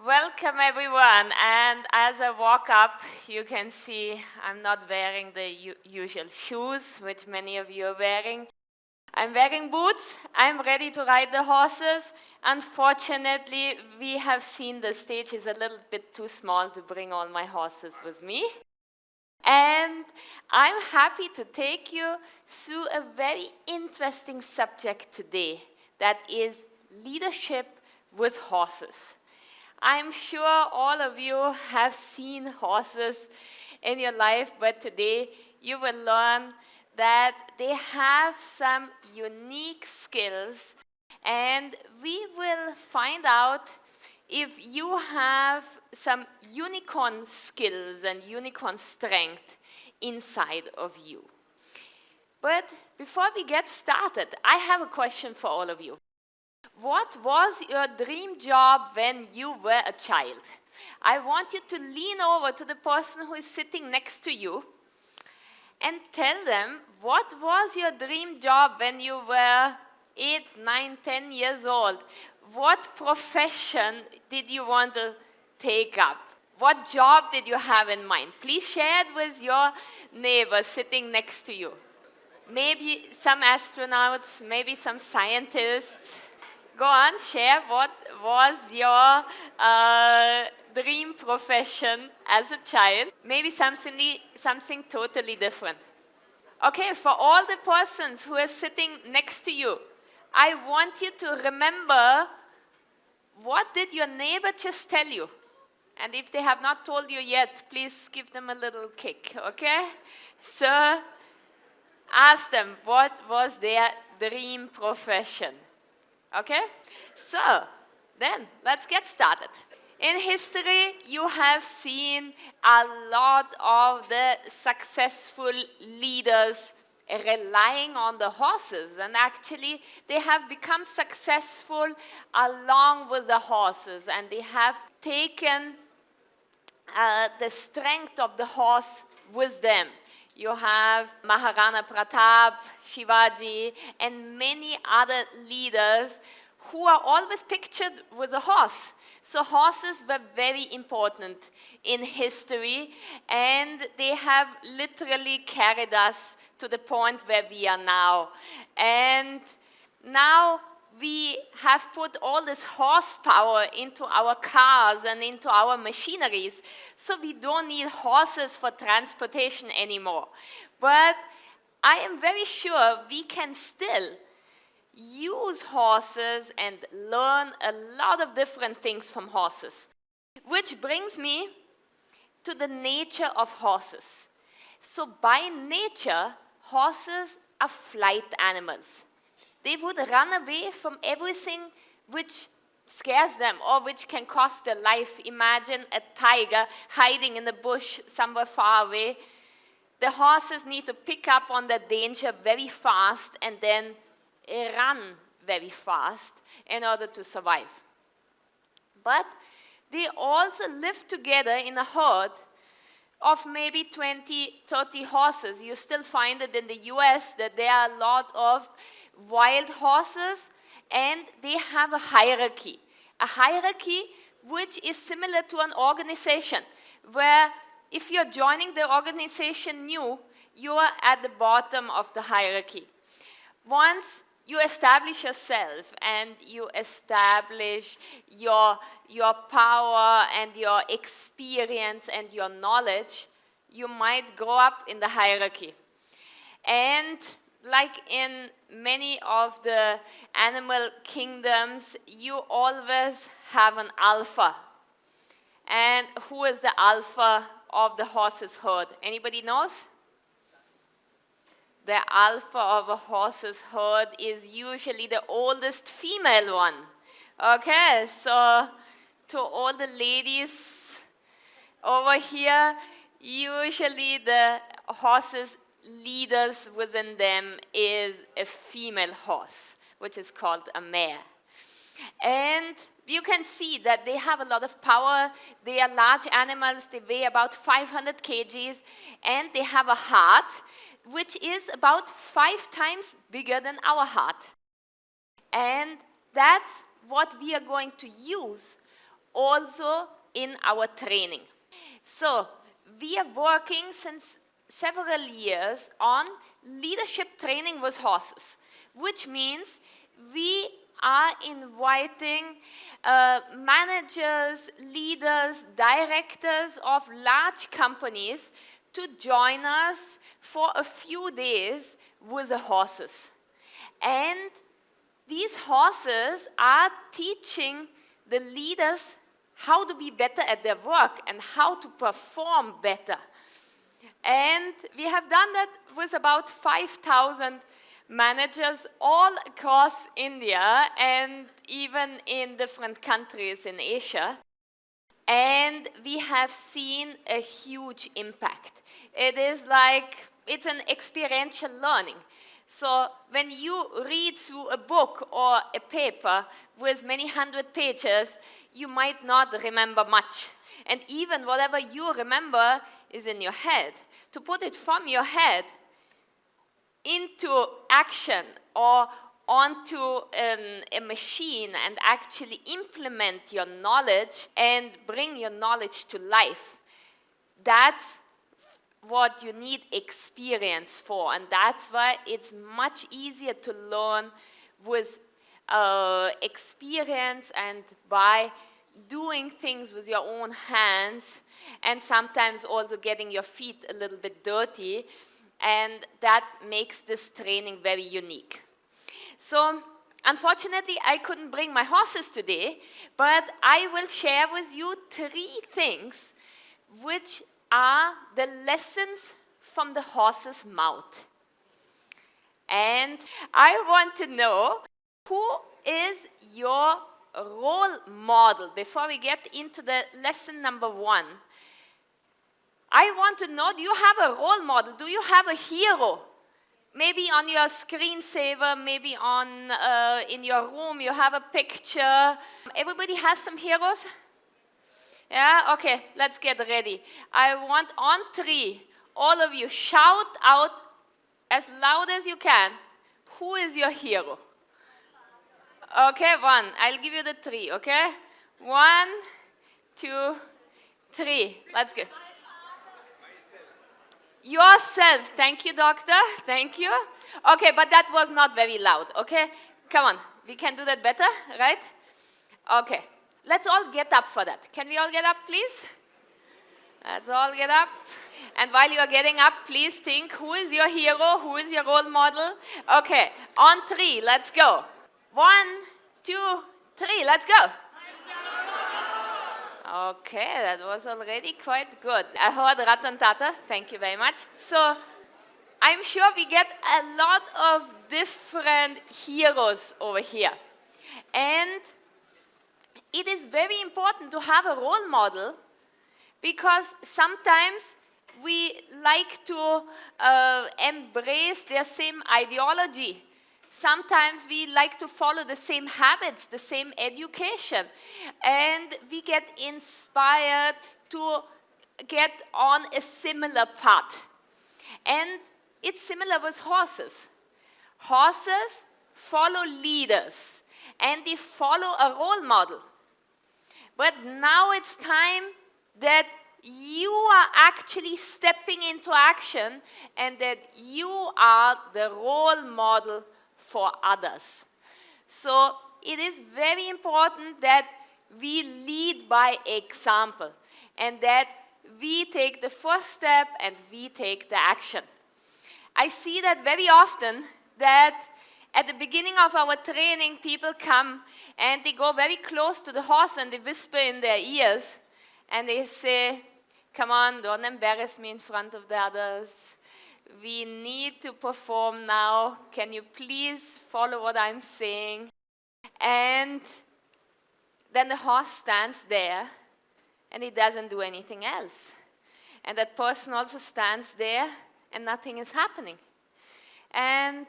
Welcome everyone, and as I walk up, you can see I'm not wearing the usual shoes, which many of you are wearing. I'm wearing boots, I'm ready to ride the horses. Unfortunately, we have seen the stage is a little bit too small to bring all my horses with me. And I'm happy to take you through a very interesting subject today, that is leadership with horses. I'm sure all of you have seen horses in your life, but today you will learn that they have some unique skills, and we will find out if you have some unicorn skills and unicorn strength inside of you. But before we get started, I have a question for all of you. What was your dream job when you were a child? I want you to lean over to the person who is sitting next to you and tell them, what was your dream job when you were 8, 9, 10 years old? What profession did you want to take up? What job did you have in mind? Please share it with your neighbor sitting next to you. Maybe some astronauts, maybe some scientists. Go on, share what was your dream profession as a child. Maybe something totally different. Okay, for all the persons who are sitting next to you, I want you to remember, what did your neighbor just tell you? And if they have not told you yet, please give them a little kick, okay? So ask them, what was their dream profession? Okay? So, then, let's get started. In history, you have seen a lot of the successful leaders relying on the horses, and actually they have become successful along with the horses, and they have taken the strength of the horse with them. You have Maharana Pratap, Shivaji, and many other leaders who are always pictured with a horse. So horses were very important in history, and they have literally carried us to the point where we are now. And now we have put all this horsepower into our cars and into our machineries, so we don't need horses for transportation anymore. But I am very sure we can still use horses and learn a lot of different things from horses. Which brings me to the nature of horses. So by nature, horses are flight animals. They would run away from everything which scares them or which can cost their life. Imagine a tiger hiding in the bush somewhere far away. The horses need to pick up on the danger very fast and then run very fast in order to survive. But they also live together in a herd of maybe 20, 30 horses. You still find it in the US that there are a lot of wild horses, and they have a hierarchy which is similar to an organization, where if you're joining the organization new, you are at the bottom of the hierarchy. Once you establish yourself and you establish your power and your experience and your knowledge, you might grow up in the hierarchy. And like in many of the animal kingdoms, you always have an alpha. And who is the alpha of the horse's herd? Anybody knows? The alpha of a horse's herd is usually the oldest female one. Okay, so to all the ladies over here, usually the horse's leaders within them is a female horse, which is called a mare. And you can see that they have a lot of power. They are large animals. They weigh about 500 kgs, and they have a heart which is about 5 times bigger than our heart. And that's what we are going to use also in our training. So we are working since several years on leadership training with horses, which means we are inviting managers, leaders, directors of large companies to join us for a few days with the horses. And these horses are teaching the leaders how to be better at their work and how to perform better. And we have done that with about 5,000 managers all across India and even in different countries in Asia. And we have seen a huge impact. It's an experiential learning. So when you read through a book or a paper with many hundred pages, you might not remember much. And even whatever you remember is in your head. To put it from your head into action or onto a machine and actually implement your knowledge and bring your knowledge to life, that's what you need experience for. And that's why it's much easier to learn with experience and by doing things with your own hands, and sometimes also getting your feet a little bit dirty, and that makes this training very unique. So unfortunately, I couldn't bring my horses today, but I will share with you 3 things which are the lessons from the horse's mouth. And I want to know, who is your role model? Before we get into the lesson number 1, I want to know, do you have a role model? Do you have a hero? Maybe on your screensaver, maybe in your room you have a picture. Everybody has some heroes? Yeah? Okay, let's get ready. I want on 3, all of you shout out as loud as you can, who is your hero? Okay, 1. I'll give you the 3, okay? 1, 2, 3. Let's go. Yourself. Thank you, doctor. Thank you. Okay, but that was not very loud, okay? Come on. We can do that better, right? Okay. Let's all get up for that. Can we all get up, please? Let's all get up. And while you are getting up, please think, who is your hero? Who is your role model? Okay, on 3, let's go. 1, 2, 3, let's go. Okay, that was already quite good. I heard Ratan Tata, thank you very much. So, I'm sure we get a lot of different heroes over here. And it is very important to have a role model, because sometimes we like to embrace their same ideology. Sometimes we like to follow the same habits, the same education, and we get inspired to get on a similar path. And it's similar with horses. Horses follow leaders, and they follow a role model. But now it's time that you are actually stepping into action and that you are the role model for others. So it is very important that we lead by example and that we take the first step and we take the action. I see that very often, that at the beginning of our training, people come and they go very close to the horse and they whisper in their ears and they say, "Come on, don't embarrass me in front of the others. We need to perform now. Can you please follow what I'm saying?" And then the horse stands there and he doesn't do anything else. And that person also stands there and nothing is happening. And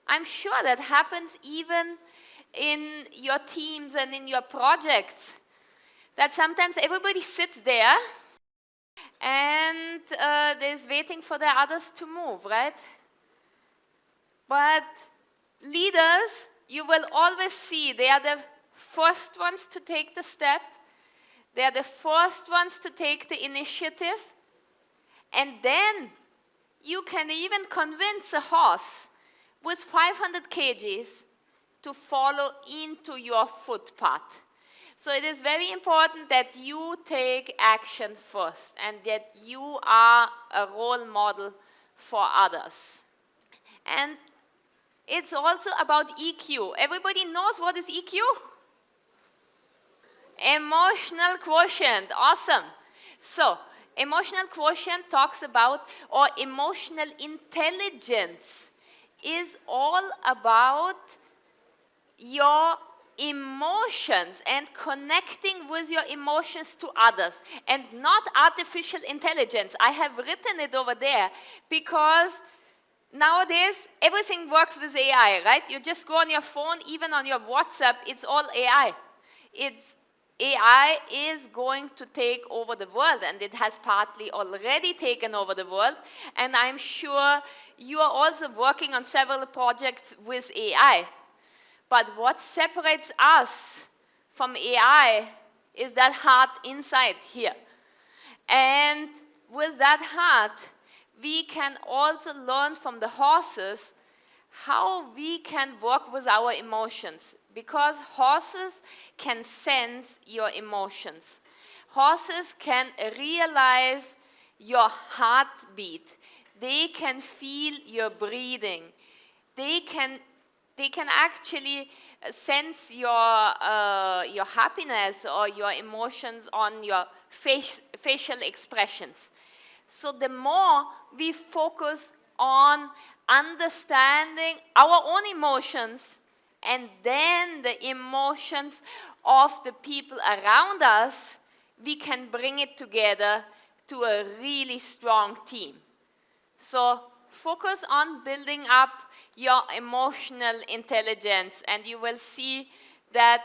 I'm sure that happens even in your teams and in your projects, that sometimes everybody sits there and is waiting for the others to move, right? But leaders, you will always see they are the first ones to take the step. They are the first ones to take the initiative. And then you can even convince a horse with 500 kgs to follow into your footpath. So it is very important that you take action first and that you are a role model for others. And it's also about EQ. Everybody knows what is EQ? Emotional quotient. Awesome. So, emotional quotient talks about, or emotional intelligence is all about your emotions and connecting with your emotions to others, and not artificial intelligence. I have written it over there because nowadays everything works with AI, right? You just go on your phone, even on your WhatsApp, it's all AI. AI is going to take over the world, and it has partly already taken over the world, and I'm sure you are also working on several projects with AI. But what separates us from AI is that heart inside here. And with that heart, we can also learn from the horses how we can work with our emotions, because horses can sense your emotions. Horses can realize your heartbeat. They can feel your breathing. They can actually sense your happiness or your emotions on your facial expressions. So the more we focus on understanding our own emotions and then the emotions of the people around us, we can bring it together to a really strong team. So focus on building up your emotional intelligence, and you will see that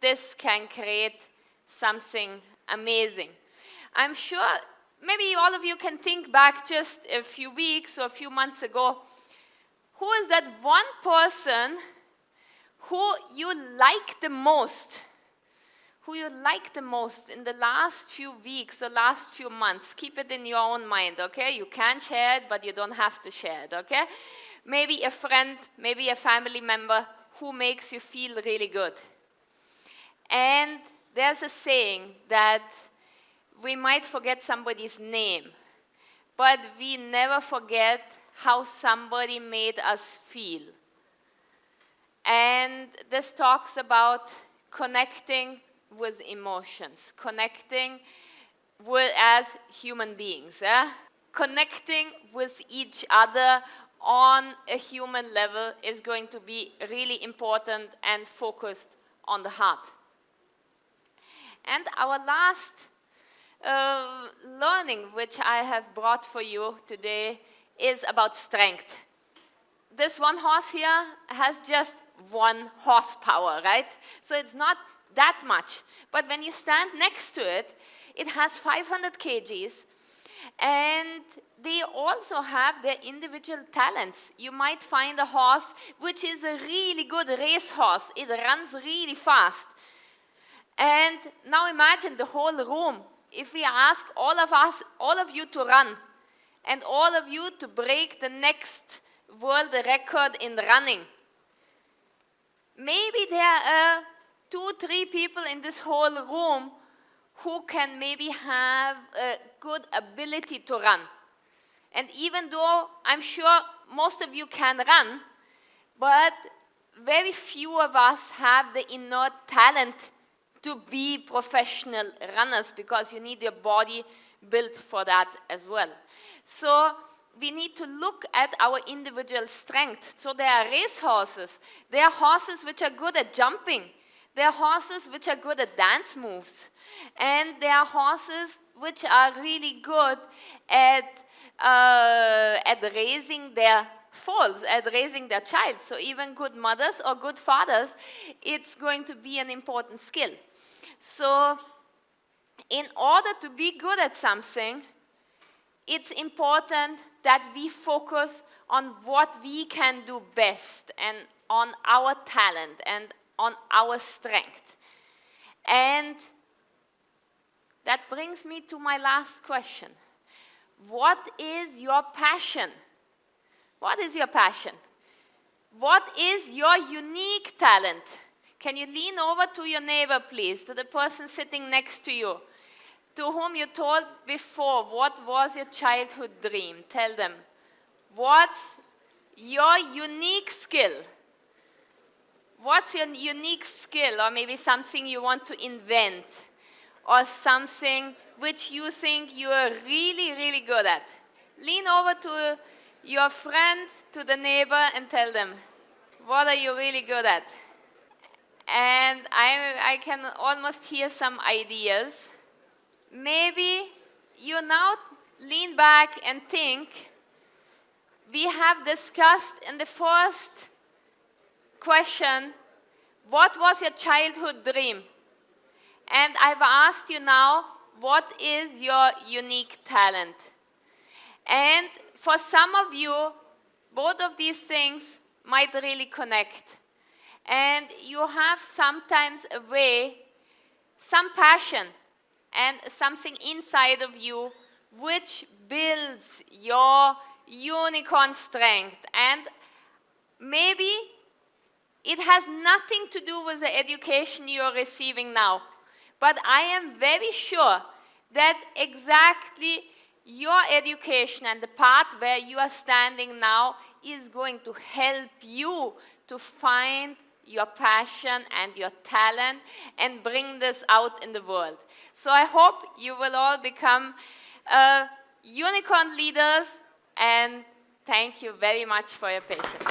this can create something amazing. I'm sure maybe all of you can think back just a few weeks or a few months ago. Who is that one person who you like the most? Who you like the most in the last few weeks or last few months? Keep it in your own mind, okay? You can share it, but you don't have to share it, okay? Maybe a friend, maybe a family member who makes you feel really good. And there's a saying that we might forget somebody's name, but we never forget how somebody made us feel. And this talks about connecting with emotions, connecting as human beings, connecting with each other on a human level is going to be really important and focused on the heart. And our last learning which I have brought for you today is about strength. This one horse here has just 1 horsepower, right? So it's not that much. But when you stand next to it, it has 500 kgs. And they also have their individual talents. You might find a horse which is a really good race horse. It runs really fast. And now imagine the whole room. If we ask all of you to run, and all of you to break the next world record in running, maybe there are 2-3 people in this whole room who can maybe have a good ability to run. And even though I'm sure most of you can run, but very few of us have the innate talent to be professional runners, because you need your body built for that as well. So we need to look at our individual strength. So there are race horses. There are horses which are good at jumping. There are horses which are good at dance moves. And there are horses which are really good at raising their foals, at raising their child. So even good mothers or good fathers, it's going to be an important skill. So in order to be good at something, it's important that we focus on what we can do best and on our talent and on our strength. And that brings me to my last question. What is your passion? What is your passion? What is your unique talent? Can you lean over to your neighbor, please, to the person sitting next to you, to whom you told before what was your childhood dream? Tell them, what's your unique skill? What's your unique skill, or maybe something you want to invent, or something which you think you are really, really good at? Lean over to your friend, to the neighbor, and tell them, what are you really good at? And I can almost hear some ideas. Maybe you now lean back and think, we have discussed in the first question, what was your childhood dream? And I've asked you now, what is your unique talent? And for some of you, both of these things might really connect. And you have sometimes a way, some passion, and something inside of you which builds your unicorn strength. And maybe it has nothing to do with the education you are receiving now. But I am very sure that exactly your education and the path where you are standing now is going to help you to find your passion and your talent and bring this out in the world. So I hope you will all become unicorn leaders, and thank you very much for your patience.